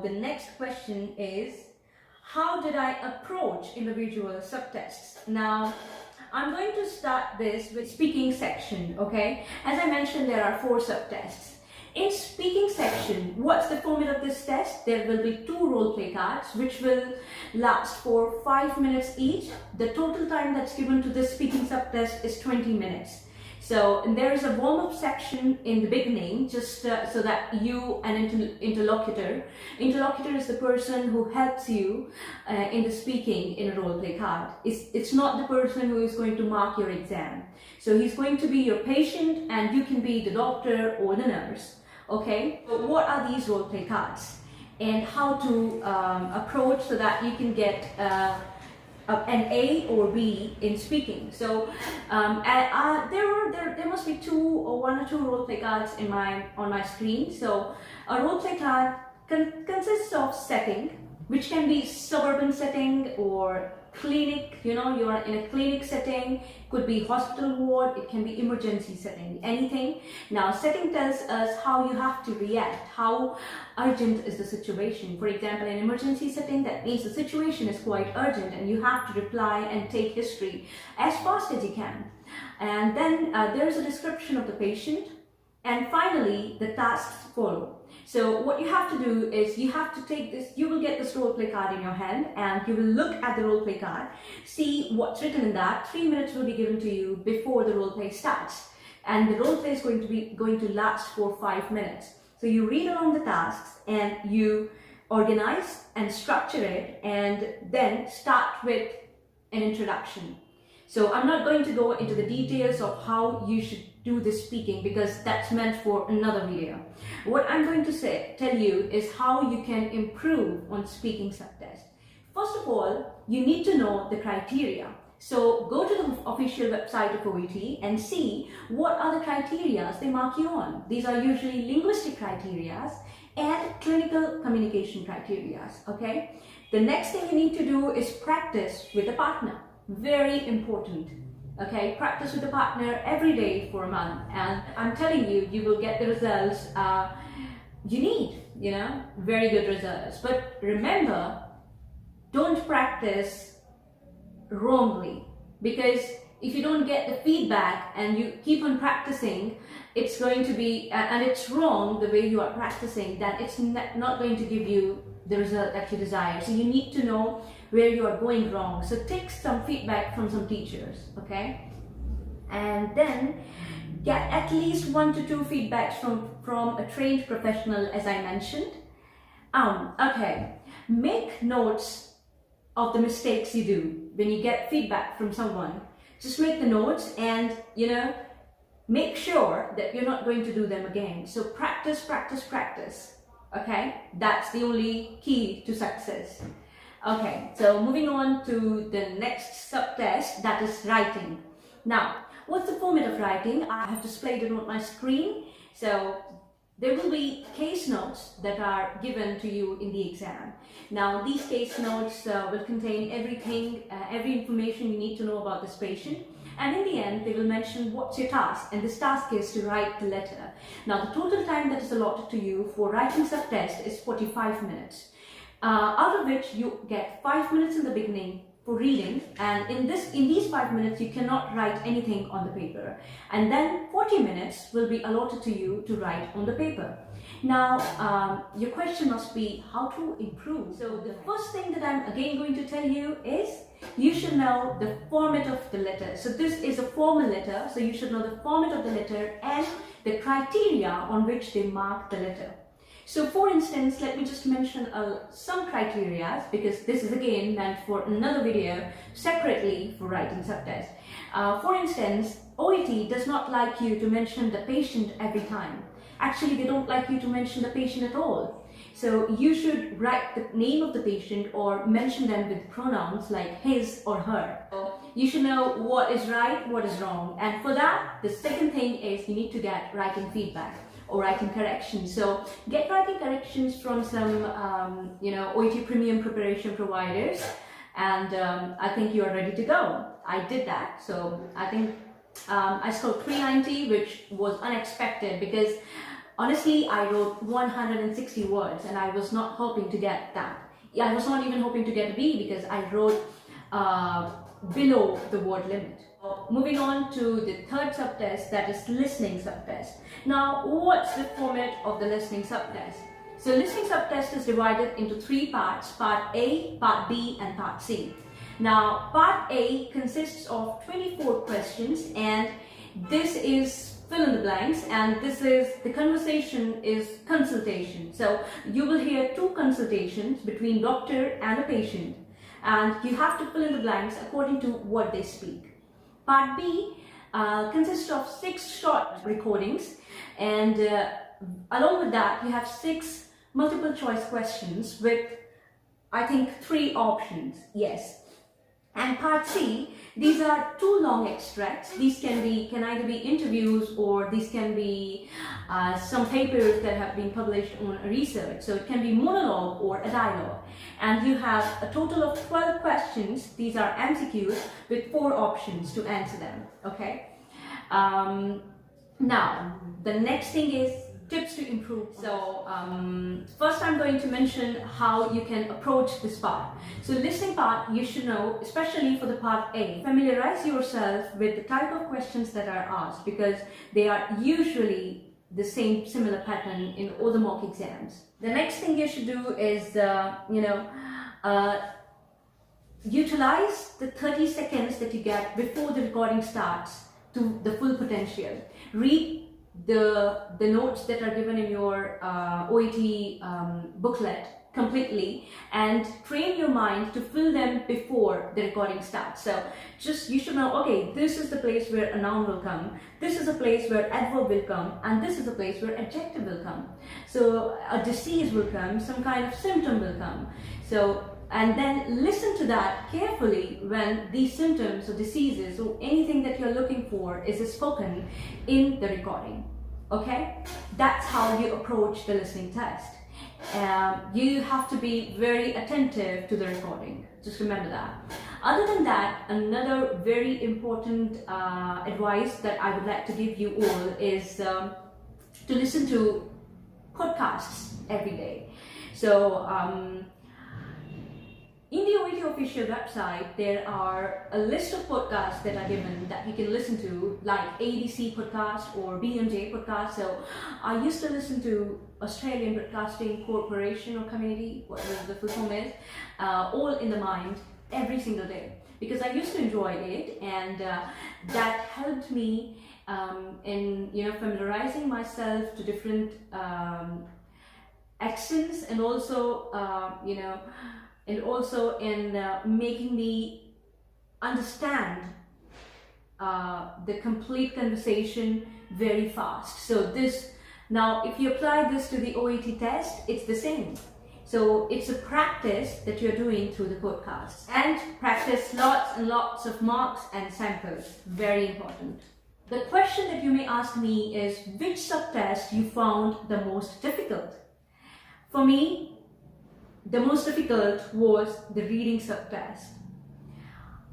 the next question is, how did I approach individual subtests? Now, I'm going to start this with speaking section, okay? As I mentioned, there are 4 subtests. In speaking section, what's the format of this test? There will be 2 role play cards which will last for 5 minutes each. The total time that's given to this speaking subtest is 20 minutes. So there is a warm-up section in the beginning, just so that you and interlocutor is the person who helps you in the speaking in a role play card. It's not the person who is going to mark your exam. So he's going to be your patient and you can be the doctor or the nurse. Okay, so what are these role play cards and how to approach so that you can get an A or B in speaking? So there must be 1 or 2 role play cards on my screen. So a role play card consists of setting, which can be suburban setting or clinic, you are in a clinic setting, could be hospital ward, it can be emergency setting, anything. Now, setting tells us how you have to react, how urgent is the situation. For example, in emergency setting, that means the situation is quite urgent and you have to reply and take history as fast as you can. And then there is a description of the patient, and finally the tasks follow. So what you have to do is you have to take this, you will get this role play card in your hand and you will look at the role play card, see what's written in that. 3 minutes will be given to you before the role play starts, and the role play is going to last for 5 minutes. So you read along the tasks and you organize and structure it and then start with an introduction. So I'm not going to go into the details of how you should do this speaking because that's meant for another video. What I'm going to tell you is how you can improve on speaking subtest. First of all, you need to know the criteria. So go to the official website of OET and see what are the criteria they mark you on. These are usually linguistic criteria and clinical communication criteria, okay? The next thing you need to do is practice with a partner. Very important. Okay, practice with a partner every day for a month, and I'm telling you, you will get the results you need, very good results. But remember, don't practice wrongly, because if you don't get the feedback and you keep on practicing, it's going to be, and it's wrong the way you are practicing, then it's not going to give you the result that you desire. So you need to know where you are going wrong. So take some feedback from some teachers, okay? And then get at least 1 to 2 feedbacks from a trained professional, as I mentioned. Okay, make notes of the mistakes you do when you get feedback from someone. Just make the notes and, make sure that you're not going to do them again. So practice, practice, practice. Okay, that's the only key to success. Okay, so moving on to the next subtest, that is writing. Now, what's the format of writing? I have displayed it on my screen. So there will be case notes that are given to you in the exam. Now, these case notes will contain everything, every information you need to know about this patient. And in the end, they will mention what's your task, and this task is to write the letter. Now, the total time that is allotted to you for writing subtest is 45 minutes. Out of which you get 5 minutes in the beginning for reading, and in these 5 minutes you cannot write anything on the paper, and then 40 minutes will be allotted to you to write on the paper. Now, your question must be how to improve. So the first thing that I'm again going to tell you is you should know the format of the letter. So this is a formal letter, so you should know the format of the letter and the criteria on which they mark the letter. So for instance, let me just mention some criteria, because this is again meant for another video separately for writing subtest. For instance, OET does not like you to mention the patient every time. Actually, they don't like you to mention the patient at all. So you should write the name of the patient or mention them with pronouns like his or her. So you should know what is right, what is wrong. And for that, the second thing is you need to get writing feedback or writing corrections. So get writing corrections from some OET premium preparation providers, and I think you are ready to go. I did that, so I think I scored 390, which was unexpected because Honestly, I wrote 160 words and I was not hoping to get that. Yeah, I was not even hoping to get a B because I wrote below the word limit. Moving on to the third subtest, that is listening subtest. Now, what's the format of the listening subtest? So listening subtest is divided into three parts, part A, part B and part C. Now, part A consists of 24 questions and this is fill in the blanks, and this is the conversation is consultation. So you will hear two consultations between doctor and a patient and you have to fill in the blanks according to what they speak. Part B consists of 6 short recordings and along with that you have 6 multiple choice questions with I think 3 options, yes. And part C, these are 2 long extracts. These can either be interviews or these can be some papers that have been published on research. So it can be monologue or a dialogue. And you have a total of 12 questions. These are MCQs with 4 options to answer them. Okay. Now, the next thing is tips to improve. So first I'm going to mention how you can approach this part. So listening part, you should know, especially for the part A, familiarize yourself with the type of questions that are asked because they are usually the similar pattern in all the mock exams. The next thing you should do is, utilize the 30 seconds that you get before the recording starts to the full potential. Read the notes that are given in your OET booklet completely and train your mind to fill them before the recording starts. So you should know, okay, this is the place where a noun will come, this is a place where adverb will come, and this is a place where adjective will come. So a disease will come, some kind of symptom will come. So and then listen to that carefully when these symptoms or diseases or anything that you're looking for is spoken in the recording. Okay, that's how you approach the listening test. You have to be very attentive to the recording. Just remember that. Other than that, another very important advice that I would like to give you all is to listen to podcasts every day. So in the OET official website, there are a list of podcasts that are given that you can listen to, like ADC podcast or BMJ podcast. So I used to listen to Australian Broadcasting Corporation or Community, whatever the full form is, all in the mind every single day because I used to enjoy it, and that helped me in familiarizing myself to different accents and also in making me understand the complete conversation very fast. So now if you apply this to the OET test, it's the same. So it's a practice that you're doing through the podcasts, and practice lots and lots of marks and samples, very important. The question that you may ask me is, which subtest you found the most difficult? For me, the most difficult was the reading subtest.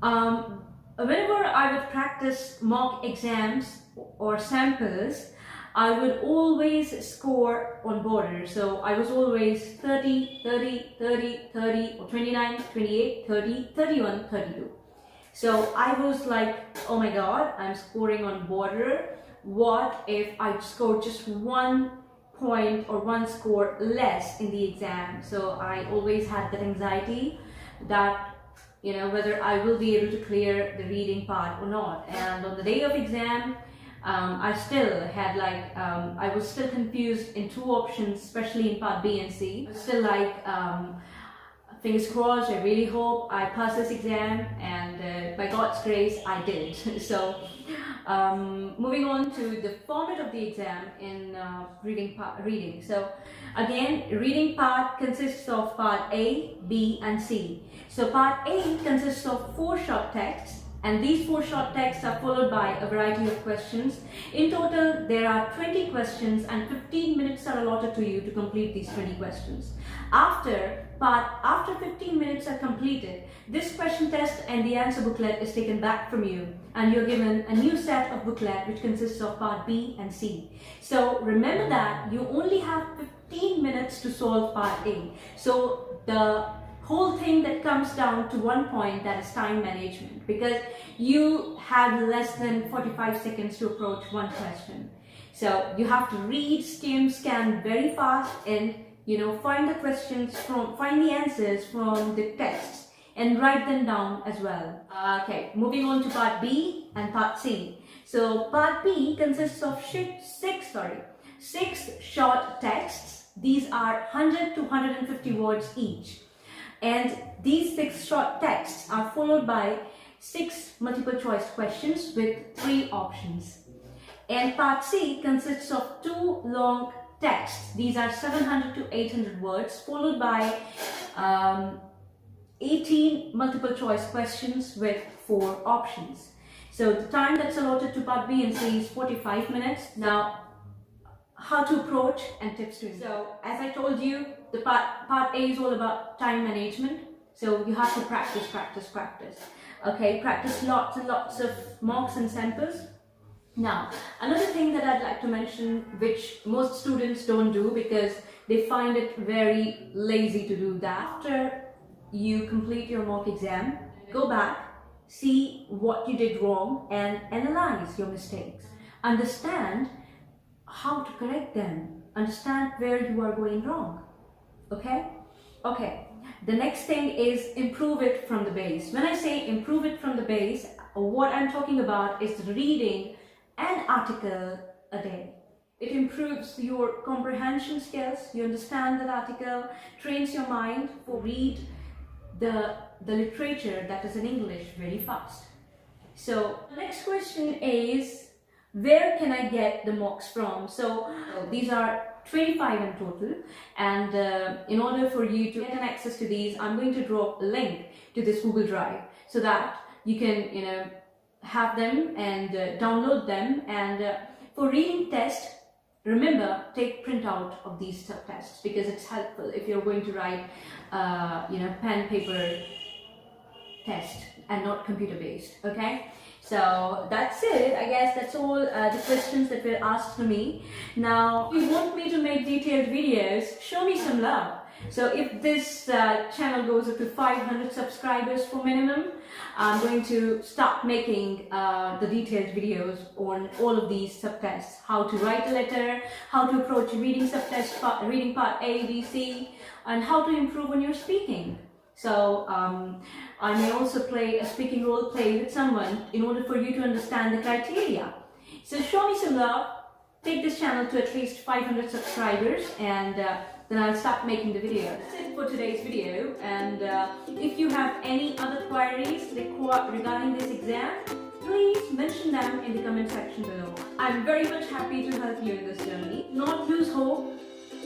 Whenever I would practice mock exams or samples, I would always score on border. So I was always 30, 30, 30, 30, or 29, 28, 30, 31, 32. So I was like, oh my god, I'm scoring on border. What if I scored just 1 point or 1 score less in the exam? So I always had that anxiety that whether I will be able to clear the reading part or not. And on the day of exam, I still had I was still confused in 2 options, especially in part B and C. Still fingers crossed, I really hope I pass this exam, and by God's grace I did. So moving on to the format of the exam in reading. So again, reading part consists of part A, B and C. So part A consists of 4 short texts And these 4 short texts are followed by a variety of questions. In total, there are 20 questions and 15 minutes are allotted to you to complete these 20 questions. After 15 minutes are completed, this question test and the answer booklet is taken back from you and you're given a new set of booklet which consists of part B and C. So remember that you only have 15 minutes to solve part A. So the whole thing that comes down to one point, that is time management, because you have less than 45 seconds to approach one question. So you have to read, skim, scan very fast and find the answers from the texts and write them down as well. Okay, moving on to part B and part C. So part B consists of 6 short texts. These are 100 to 150 words each. And these 6 short texts are followed by 6 multiple choice questions with 3 options. And part C consists of 2 long texts. These are 700 to 800 words followed by 18 multiple choice questions with 4 options. So the time that's allotted to part B and C is 45 minutes. Now, how to approach and tips to it. So as I told you, the part A is all about time management. So you have to practice. Okay, practice lots and lots of mocks and samples. Now, another thing that I'd like to mention, which most students don't do because they find it very lazy to do that. After you complete your mock exam, go back, see what you did wrong and analyze your mistakes. Understand how to correct them. Understand where you are going wrong. Okay? Okay. The next thing is improve it from the base. When I say improve it from the base, what I'm talking about is reading an article a day. It improves your comprehension skills. You understand that article, trains your mind to read the literature that is in English very fast. So the next question is, where can I get the mocks from? So these are 25 in total, and in order for you to get an access to these, I'm going to drop a link to this Google Drive so that you can have them and download them. And for reading test, remember, take printout of these subtests because it's helpful if you're going to write pen paper test and not computer based. Okay, so that's it. I guess that's all the questions that were asked to me. Now, if you want me to make detailed videos, show me some love. So if this channel goes up to 500 subscribers for minimum, I'm going to start making the detailed videos on all of these subtests. How to write a letter, how to approach reading subtest, reading part A, B, C, and how to improve on your speaking. So I may also play a speaking role play with someone in order for you to understand the criteria. So show me some love, take this channel to at least 500 subscribers, and then I'll start making the video. That's it for today's video, and if you have any other queries regarding this exam, please mention them in the comment section below. I'm very much happy to help you in this journey. Not lose hope.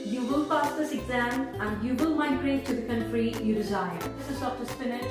You will pass this exam and you will migrate to the country you desire. This is Dr. Spinach.